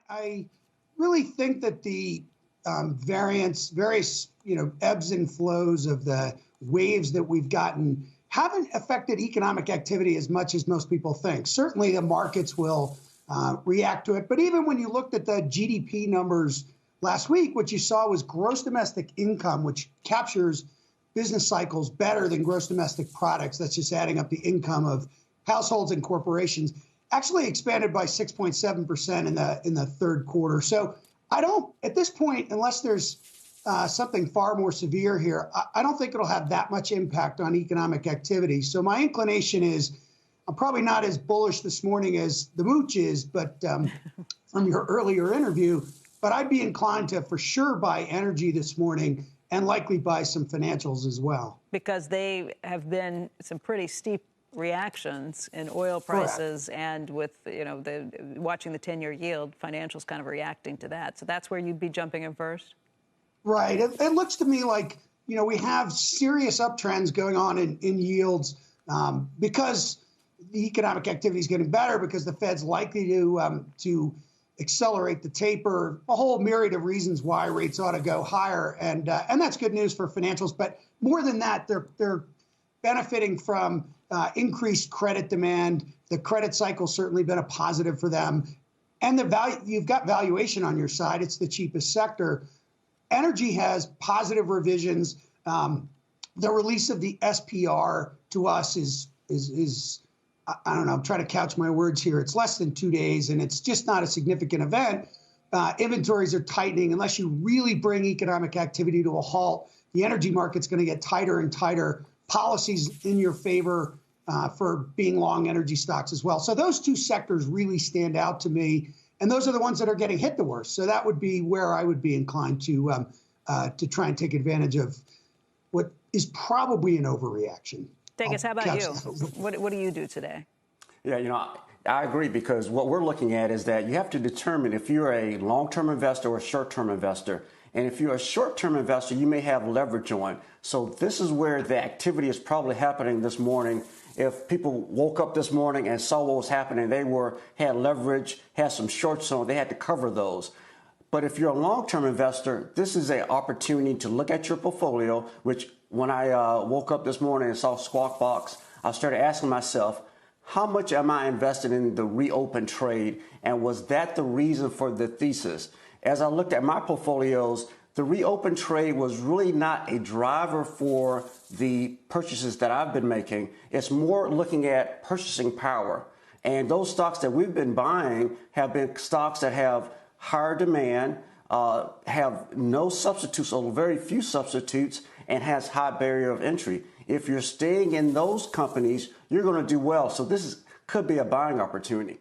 I really think that the various ebbs and flows of the waves that we've gotten haven't affected economic activity as much as most people think. Certainly the markets will react to it. But even when you looked at the GDP numbers last week, what you saw was gross domestic income, which captures business cycles better than gross domestic products. That's just adding up the income of households and corporations, actually expanded by 6.7% in the third quarter. So I don't, at this point, unless there's something far more severe here, I don't think it'll have that much impact on economic activity. So my inclination is, I'm probably not as bullish this morning as the Mooch is, but from your earlier interview, but I'd be inclined to for sure buy energy this morning and likely buy some financials as well. Because they have been some pretty steep reactions in oil prices. Correct. And with, watching the 10-year yield, financials kind of reacting to that. So that's where you'd be jumping in first? Right. It looks to me like, we have serious uptrends going on in yields because the economic activity is getting better, because the Fed's likely to accelerate the taper, a whole myriad of reasons why rates ought to go higher. And that's good news for financials. But more than that, they're benefiting from increased credit demand. The credit cycle's certainly been a positive for them. And you've got valuation on your side. It's the cheapest sector. Energy has positive revisions. The release of the SPR to us is I don't know, I'm trying to couch my words here. It's less than 2 days, and it's just not a significant event. Inventories are tightening. Unless you really bring economic activity to a halt, the energy market's going to get tighter and tighter. Policies in your favor for being long energy stocks as well. So those two sectors really stand out to me, and those are the ones that are getting hit the worst. So that would be where I would be inclined to try and take advantage of what is probably an overreaction. Degas, how about you? What do you do today? Yeah, I agree, because what we're looking at is that you have to determine if you're a long-term investor or a short-term investor. And if you're a short-term investor, you may have leverage on. So this is where the activity is probably happening this morning. If people woke up this morning and saw what was happening, they had leverage, had some shorts on, they had to cover those. But if you're a long-term investor, this is an opportunity to look at your portfolio, which when I woke up this morning and saw Squawk Box, I started asking myself, how much am I invested in the reopen trade? And was that the reason for the thesis? As I looked at my portfolios, the reopen trade was really not a driver for the purchases that I've been making. It's more looking at purchasing power. And those stocks that we've been buying have been stocks that have higher demand, have no substitutes or very few substitutes, and has high barrier of entry. If you're staying in those companies, you're going to do well. So this could be a buying opportunity.